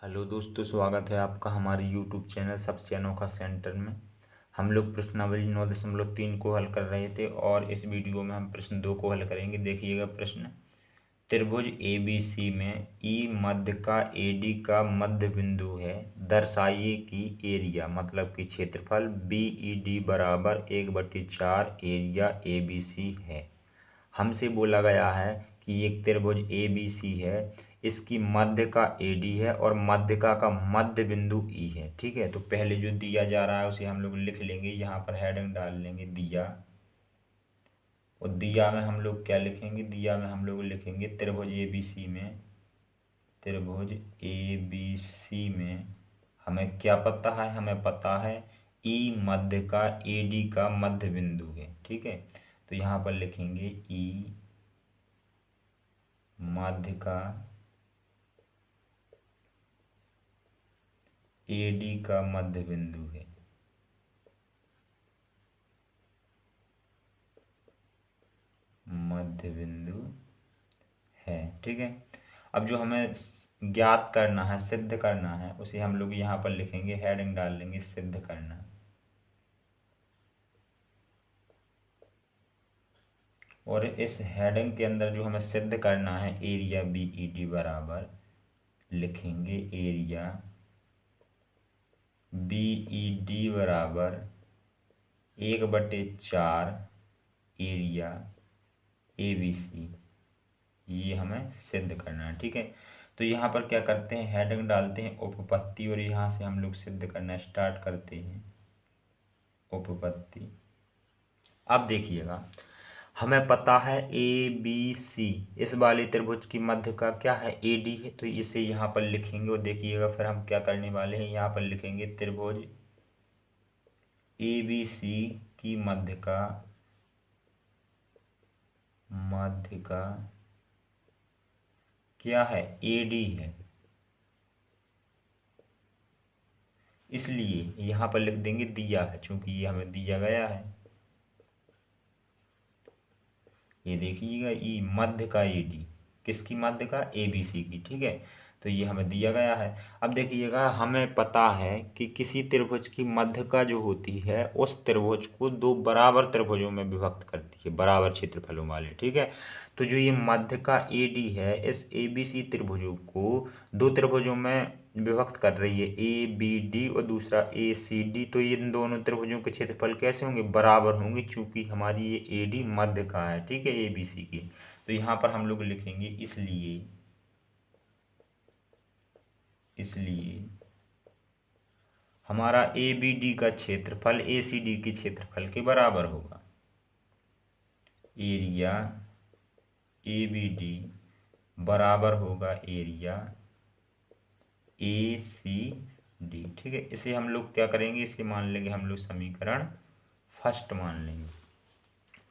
Hello दोस्तों, स्वागत है आपका हमारे यूट्यूब चैनल सबसे अनोखा सेंटर में। हम लोग प्रश्नावली 9.3 को हल कर रहे थे और इस वीडियो में हम प्रश्न 2 को हल करेंगे। देखिएगा प्रश्न, त्रिभुज ए बी सी में ई मध्य का ए डी का मध्य बिंदु है, दर्शाइए कि एरिया मतलब कि क्षेत्रफल बी ई डी बराबर 1/4 एरिया ए बी सी है। हमसे बोला गया है कि एक त्रिभुज ए बी सी है, इसकी मध्य का ए डी है और मध्यका का मध्य बिंदु ई है। ठीक है, तो पहले जो दिया जा रहा है उसे हम लोग लिख लेंगे, यहाँ पर हेडिंग डाल लेंगे दिया। और दिया में हम लोग क्या लिखेंगे, दिया में हम लोग लिखेंगे त्रिभुज ए बी सी में, त्रिभुज ए बी सी में हमें क्या पता है, हमें पता है ई मध्य का ए डी का मध्य बिंदु है। ठीक है, तो यहाँ पर लिखेंगे ई मध्य का ए डी का मध्य बिंदु है। मध्य बिंदु है। ठीक है, अब जो हमें ज्ञात करना है, सिद्ध करना है, उसे हम लोग यहाँ पर लिखेंगे, हेडिंग डाल लेंगे सिद्ध करना। और इस हेडिंग के अंदर जो हमें सिद्ध करना है, एरिया बी ई डी बराबर लिखेंगे एरिया बी ई डी बराबर 1/4 एरिया ए बी सी, ये हमें सिद्ध करना है। ठीक है, तो यहाँ पर क्या करते हैं, हेडिंग डालते हैं उपपत्ति और यहाँ से हम लोग सिद्ध करना स्टार्ट करते हैं उपपत्ति। अब देखिएगा, हमें पता है ए बी सी, इस वाले त्रिभुज की मध्य का क्या है, ए डी है, तो इसे यहाँ पर लिखेंगे। और देखिएगा फिर हम क्या करने वाले हैं, यहाँ पर लिखेंगे त्रिभुज ए बी सी की मध्य का क्या है, ए डी है, इसलिए यहाँ पर लिख देंगे दिया है, चूंकि ये हमें दिया गया है। ये देखिएगा ई मध्य का ए डी, किसकी मध्य का, ए बी सी की। ठीक है, तो ये हमें दिया गया है। अब देखिएगा, हमें पता है कि किसी त्रिभुज की मध्यका जो होती है उस त्रिभुज को दो बराबर त्रिभुजों में विभक्त करती है, बराबर क्षेत्रफलों वाले। ठीक है, तो जो ये मध्य का ए डी है, इस ए बी सी त्रिभुजों को दो त्रिभुजों में विभक्त कर रही है, ए बी डी और दूसरा ए सी डी। तो ये इन दोनों त्रिभुजों के क्षेत्रफल कैसे होंगे, बराबर होंगे, चूंकि हमारी ये ए डी मध्य का है। ठीक है, ए बी सी की। तो यहाँ पर हम लोग लिखेंगे इसलिए हमारा ए बी डी का क्षेत्रफल ए सी डी के क्षेत्रफल के बराबर होगा। एरिया ए बी डी बराबर होगा एरिया ए सी डी। ठीक है, इसे हम लोग क्या करेंगे, इसे मान लेंगे हम लोग समीकरण फर्स्ट मान लेंगे।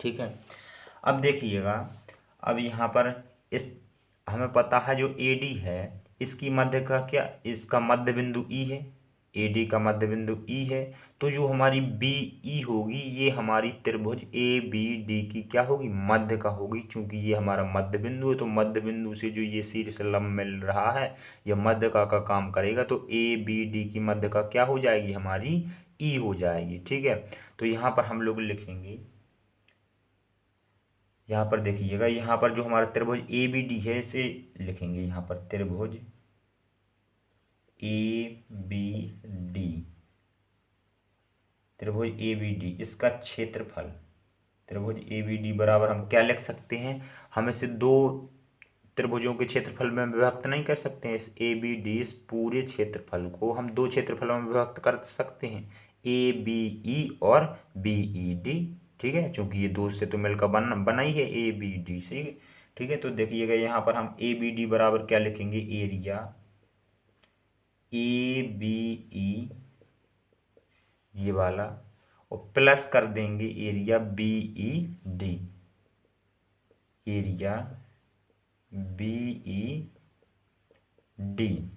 ठीक है, अब देखिएगा, अब यहाँ पर इस हमें पता है जो ए डी है, इसकी मध्य का क्या, इसका मध्य बिंदु ई है, ए डी का मध्य बिंदु ई है। तो जो हमारी बी ई होगी, ये हमारी त्रिभुज ए बी डी की क्या होगी, मध्य का होगी, चूंकि ये हमारा मध्य बिंदु है। तो मध्य बिंदु से जो ये शीर्ष लंब मिल रहा है, यह मध्य का काम करेगा, तो ए बी डी की मध्य का क्या हो जाएगी, हमारी ई हो जाएगी। ठीक है, तो यहाँ पर हम लोग लिखेंगे, यहाँ पर देखिएगा, यहाँ पर जो हमारा त्रिभुज ए बी डी है, इसे लिखेंगे यहाँ पर त्रिभुज ए बी डी, त्रिभुज ए बी डी, इसका क्षेत्रफल, त्रिभुज ए बी डी बराबर हम क्या लिख सकते हैं, हम इसे दो त्रिभुजों के क्षेत्रफल में विभक्त नहीं कर सकते हैं। इस ए बी डी, इस पूरे क्षेत्रफल को हम दो क्षेत्रफलों में विभक्त कर सकते हैं, ए बी ई और बी ई डी। ठीक है, चूंकि ये दो से तो मिलकर बना ही है ए बी डी से। ठीक है, तो देखिएगा, यहाँ पर हम ए बी डी बराबर क्या लिखेंगे, एरिया ए बी ई, ये वाला, और प्लस कर देंगे area B E D, area B E D.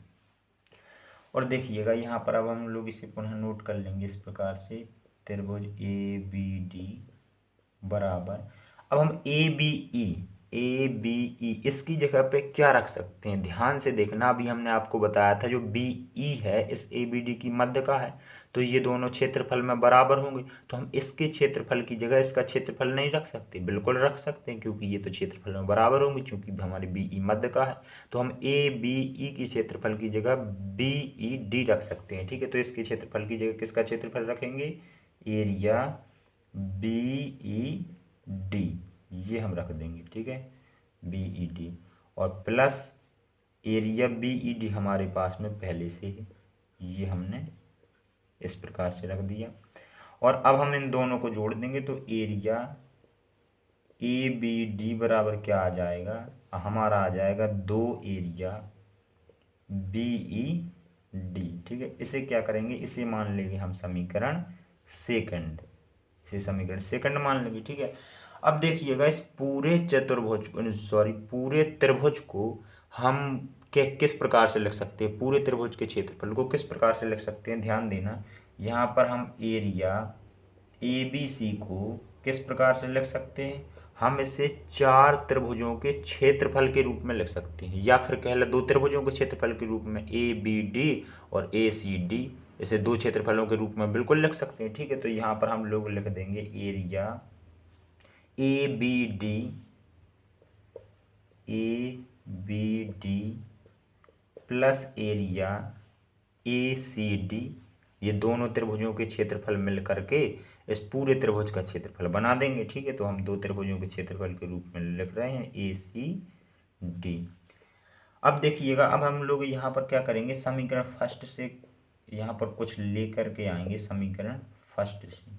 और देखिएगा, यहाँ पर अब हम लोग इसे पुनः नोट कर लेंगे इस प्रकार से, त्रिभुज ए बी डी बराबर, अब हम A B E, A B E, इसकी जगह पे क्या रख सकते हैं, ध्यान से देखना। अभी हमने आपको बताया था जो बी ई है इस ए बी डी की मध्य का है, तो ये दोनों क्षेत्रफल में बराबर होंगे, तो हम इसके क्षेत्रफल की जगह इसका क्षेत्रफल नहीं रख सकते, बिल्कुल रख सकते हैं, क्योंकि ये तो क्षेत्रफल में बराबर होंगे, क्योंकि हमारे बी ई मध्य का है। तो हम ए बी ई की क्षेत्रफल की जगह बी ई डी रख सकते हैं, ठीक है। तो इसके क्षेत्रफल की जगह किसका क्षेत्रफल रखेंगे, एरिया बी ई डी, ये हम रख देंगे, ठीक है, बी ई डी, और plus area B E D हमारे पास में पहले से है, ये हमने इस प्रकार से रख दिया। और अब हम इन दोनों को जोड़ देंगे तो एरिया ए बी डी बराबर क्या आ जाएगा, हमारा आ जाएगा 2 एरिया बी ई डी, ठीक है। इसे क्या करेंगे, इसे मान लेंगे हम समीकरण सेकंड, इसे समीकरण सेकंड मान लेंगे, ठीक है। अब देखिएगा इस पूरे चतुर्भुज पूरे त्रिभुज को हम किस प्रकार से लिख सकते हैं, पूरे त्रिभुज के क्षेत्रफल को किस प्रकार से लिख सकते हैं, ध्यान देना। यहाँ पर हम एरिया ए बी सी को किस प्रकार से लिख सकते हैं, हम इसे 4 त्रिभुजों के क्षेत्रफल के रूप में लिख सकते हैं, या फिर कह लो 2 त्रिभुजों के क्षेत्रफल के रूप में, ए बी डी और ए सी डी, इसे 2 क्षेत्रफलों के रूप में बिल्कुल लिख सकते हैं, ठीक है। तो यहाँ पर हम लोग लिख देंगे area A B D plus area A C D, ये दोनों त्रिभुजों के क्षेत्रफल मिल करके इस पूरे त्रिभुज का क्षेत्रफल बना देंगे, ठीक है। तो हम 2 त्रिभुजों के क्षेत्रफल के रूप में लिख रहे हैं ए सी डी। अब देखिएगा, अब हम लोग यहाँ पर क्या करेंगे, समीकरण फर्स्ट से यहाँ पर कुछ ले करके आएंगे, समीकरण फर्स्ट से।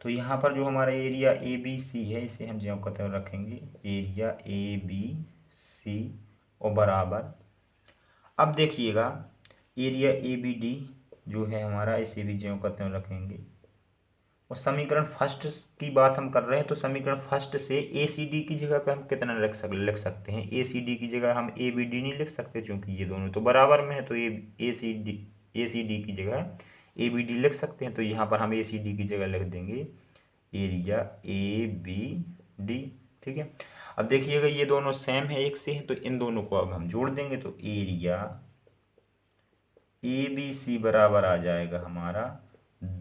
तो यहाँ पर जो हमारा एरिया ए बी सी है, इसे हम ज्यों का त्यों रखेंगे, एरिया ए बी सी और बराबर। अब देखिएगा एरिया ए बी डी जो है हमारा, इसे भी ज्यों का त्यों रखेंगे। और समीकरण फर्स्ट की बात हम कर रहे हैं, तो समीकरण फर्स्ट से ए सी डी की जगह पे हम कितना लिख सकते हैं, ए सी डी की जगह हम ए बी डी नहीं लिख सकते, क्योंकि ये दोनों तो बराबर में है। तो ये ए सी डी की जगह ए बी डी लिख सकते हैं, तो यहाँ पर हम ए सी डी की जगह लिख देंगे एरिया ए बी डी, ठीक है। अब देखिएगा ये दोनों सेम है, एक से है, तो इन दोनों को अब हम जोड़ देंगे, तो एरिया ए बी सी बराबर आ जाएगा हमारा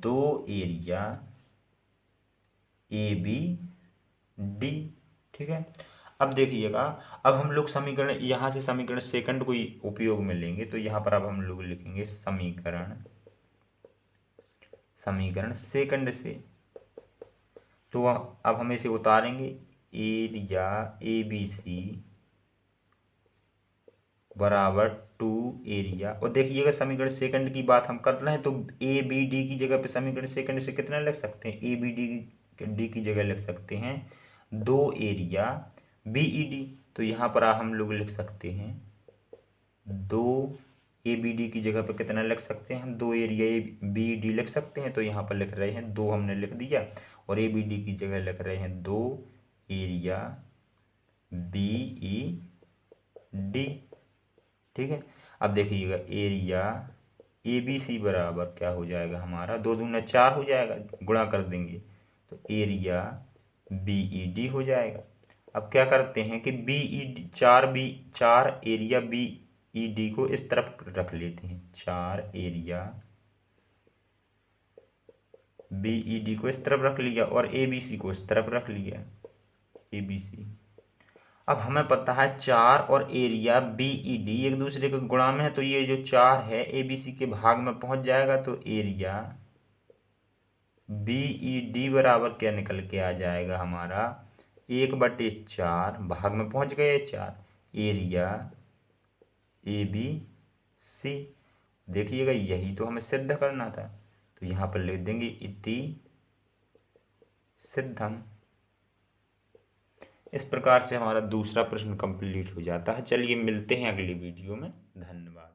2 एरिया ए बी डी, ठीक है। अब देखिएगा, अब हम लोग समीकरण यहाँ से समीकरण सेकंड को ही उपयोग में लेंगे, तो यहाँ पर अब हम लोग लिखेंगे समीकरण सेकंड से। तो अब हम इसे उतारेंगे, एरिया ए बी सी बराबर 2 एरिया, और देखिएगा समीकरण सेकंड की बात हम कर रहे हैं, तो ए बी डी की जगह पे समीकरण सेकंड से कितना लिख सकते हैं, ए बी डी की जगह लिख सकते हैं 2 एरिया बी ई डी। तो यहाँ पर हम लोग लिख सकते हैं 2 ए बी डी की जगह पे कितना लिख सकते हैं, हम 2 एरिया ए बी डी लिख सकते हैं। तो यहाँ पर लिख रहे हैं 2 हमने लिख दिया, और ए बी डी की जगह लिख रहे हैं 2 एरिया बी ई डी, ठीक है। अब देखिएगा एरिया ए बी सी बराबर क्या हो जाएगा हमारा, 2 दूना 4 हो जाएगा, गुणा कर देंगे तो एरिया बी ई डी हो जाएगा। अब क्या करते हैं कि B E D 4 area B E D को इस तरफ रख लेते हैं, 4 एरिया बी ई डी को इस तरफ रख लिया, और ए बी सी को इस तरफ रख लिया, ए बी सी। अब हमें पता है 4 और एरिया बी ई डी एक दूसरे के गुणा में है, तो ये जो 4 है ए बी सी के भाग में पहुंच जाएगा, तो एरिया बी ई डी बराबर क्या निकल के आ जाएगा हमारा, 1/4 भाग में पहुंच गए 4 एरिया ए बी सी। देखिएगा यही तो हमें सिद्ध करना था, तो यहाँ पर लिख देंगे इति सिद्धम। इस प्रकार से हमारा दूसरा प्रश्न कंप्लीट हो जाता है। चलिए मिलते हैं अगली वीडियो में, धन्यवाद।